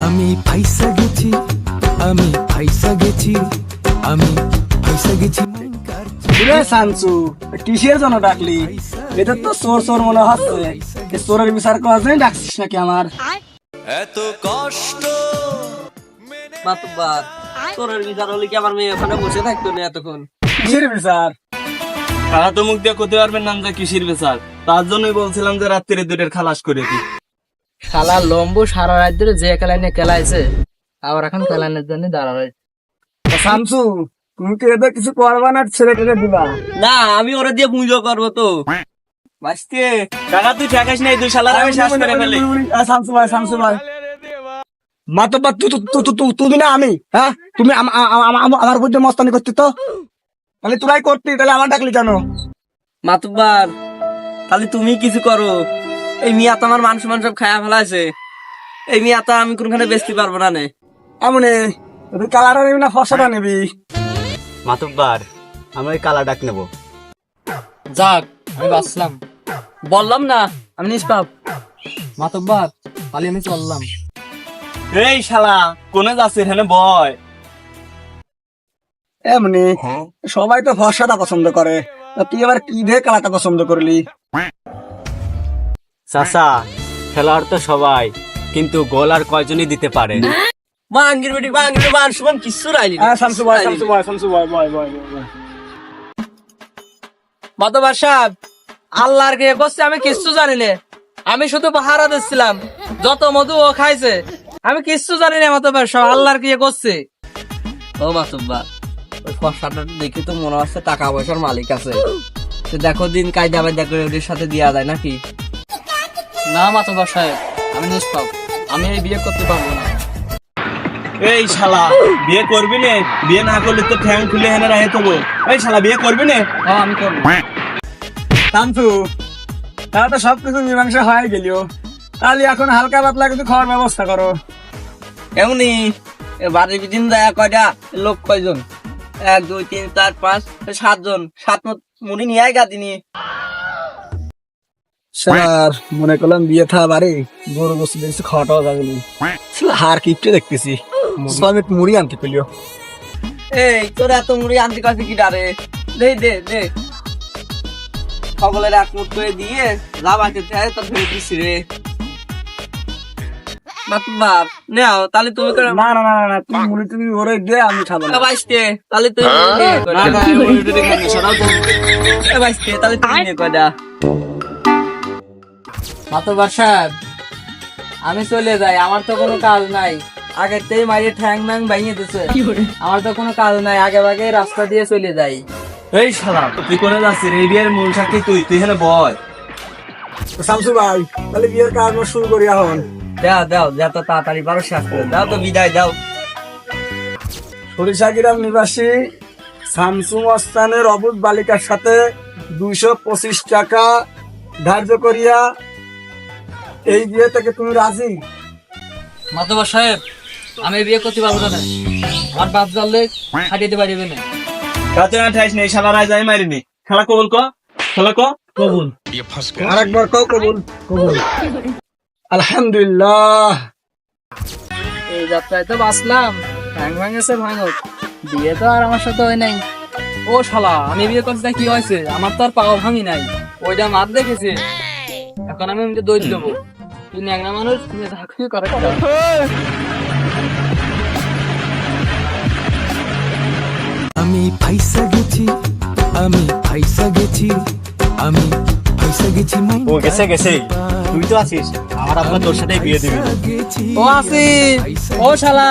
আমি ফাইসা গেছি, আমি ফাইসা গেছি, আমি ফাইসা গেছি। রে সানসু, কিসের জন্য ডাকলি? এটা তো চোর চোর মনে হচ্ছে। এই চোরের বিচার করার জন্য ডাকছিস নাকি আমার? এত কষ্ট মাতব্বার চোরের বিচার হলে কি আমার মেয়ে ওখানে বসে থাকতো না এতক্ষণ? কিসের বিচার? তারা তো মুখ দিয়ে করতে পারবেন না যে কিসের বিচার। তার জন্যই বলছিলাম যে রাত্রিরে দুটোর খালাস করে দিই। শালা লম্বু সারা রাত ধরে যে খেলায় খেলাইছে, আবার এখন খেলানোর জন্য দাঁড়ায়। সানসু, তুমি কি এদের কিছু করবা না ছেড়ে টেড়ে দিবা? না, আমি ওরা দিয়ে পুজো করবো তো। বাঁচতে টাকা তুই ঠেকাস নাই, দুই শালার আমি শ্বাস করে ফেলি। সানসু ভাই, সানসু ভাই, মাতব্বর তুমি না আমি? হ্যাঁ, তুমি আমার বুদ্ধি মস্তানি করতি তো, তাহলে তোরাই করতি, তাহলে আমার ডাকলি কেন? মাতব্বার তাহলে তুমি কিছু করো। এই মিয়া তো আমার মানুষ সব খায়া ফেলাইছে। এই মিয়া তো আমি কোনখানে বেচতে পারবো না। এমনি তুই কালারটা নিবি না ফসাটা নিবি? মাতুব্বার আমি ওই কালা ডাক নেবো। যাক, আমি বাঁচলাম। বললাম না আমি নিষ্পাপ। মাতব্বার তাহলে আমি চললাম। এই শালা কোনে যাচ্ছে এখানে বয়? এমনি সবাই তো ফসাটা পছন্দ করে, তা তুই আবার কি ভে কালাটা পছন্দ করলি? চাচা খেলোয়াড় তো সবাই, কিন্তু গোল আর কয়জনই দিতে পারে। বাঙ্গির বেটি বাঙ্গির মান সমান কিছু রাইলি। শামসু ভাই, শামসু ভাই, শামসু ভাই, ভাই ভাই ভাই। মাতব্বার সাহেব, আল্লাহর কে করছে আমি কিচ্ছু জানি না। আমি শুধু পাহারা দিচ্ছিলাম, যত মধু ও খাইছে। আমি কিচ্ছু জানি না মাতব্বার সাহেব, আল্লাহর কে করছে। ও মাতব্বার, ওই ফসাটা দেখে তো মনে হচ্ছে টাকা পয়সার মালিক আছে। তো দেখো দিন কায়দা বায়দা করে ওদের সাথে দেওয়া যায় নাকি? না মাতব্বার সাহেব, আমি নিষ্পাপ। আমি এই বিয়ে করতে পারবো না। এই শালা বিয়ে করবি নে? বিয়ে না করলে তো ঠ্যাং খুলে হেনে রাখে তবু। এই শালা বিয়ে করবি নে? হ্যাঁ আমি করবো। শামসু, তাহলে তো সবকিছু মীমাংসা হয়ে গেলিও, তাহলে এখন হালকা পাতলা কিছু খাওয়ার ব্যবস্থা করো। এমনি বাড়ির দিন দেয়া কয়টা লোক কয়জন? 1 2 3 4 5 7 জন। 7 মুড়ি নিয়ে আয় গাদি নিয়ে। স্যার মনে করলাম বিয়ে থা বাড়ি গরু বস্তু দেখছি খাওয়াটাও যাবে না। হার কিপটে দেখতেছি, আমি মুড়ি আনতে পেলিও। এই তোর এত মুড়ি আনতে কাছে কি ডারে? দে দে দে, সকলের এক মুঠ করে দিয়ে যা বাকি থাকে তোর ফেলে দিচ্ছি রে। মাতবার নাও, তাহলে তুমি করে না না না না, তুমি মুড়ি তুমি ওরে দে, আমি খাবো না। বাইশতে, তাহলে তুমি নিয়ে কয়টা। না না মুড়ি টুড়ি খাবি না, সরাও তো। বাইশতে, তাহলে তুমি নিয়ে কয়টা। মাতবার সাহেব, আমি চলে যাই, আমার তো কোনো কাজ নাই। আগের থেকে মারিয়ে ঠ্যাং ম্যাং ভাঙিয়ে দিচ্ছে, আমার তো কোনো কাজ নাই। আগে ভাগে রাস্তা দিয়ে চলে যাই। এই শালা তুই কোনে যাচ্ছিস? এই বিয়ের মূল সাক্ষী তুই, তুই এখানে বয়। শামসু ভাই, তাহলে বিয়ের কাজ শুরু করি এখন। দাও দাও, যত তাড়াতাড়ি পারো শেষ করে দাও তো, বিদায় দাও। সরিষা গ্রাম নিবাসী শামসু মস্তানের অবুধ বালিকার সাথে 225 টাকা ধার্য করিয়া এই বিয়ে থেকে তুমি রাজি? মাতবার সাহেব, আমি বিয়ে করতে পারবো না। আমার বাপ জানলে হাঁটিয়ে দিতে পারবে না। কাছে না ঠাইস নেই, শালারাই যাই মারিনি। খেলা কবুল ক, খেলা ক কবুল। আরেকবার কও কবুল। কবুল। আলহামদুলিল্লাহ। এই যাত্রায় তো বাঁচলাম। ঠ্যাং ভাঙেছে ভাঙক, বিয়ে তো আর আমার সাথে হয় নাই। ও শালা, আমি বিয়ে করতে কি হয়েছে? আমার তো আর পাও ভাঙি নাই, ওইটা মার দেখেছে। এখন আমি দই দেবো। তুই ন্যাংরা মানুষ, তুমি ধাকি করে। আমি ফাইসা গেছি, আমি ফাইসা গেছি, আমি ফাইসা গেছি। ও গেছে গেছে, তুই তো আছিস। আমার আপনার তোর সাথে বিয়ে দিবি। গেছি ও আসি, ও শালা,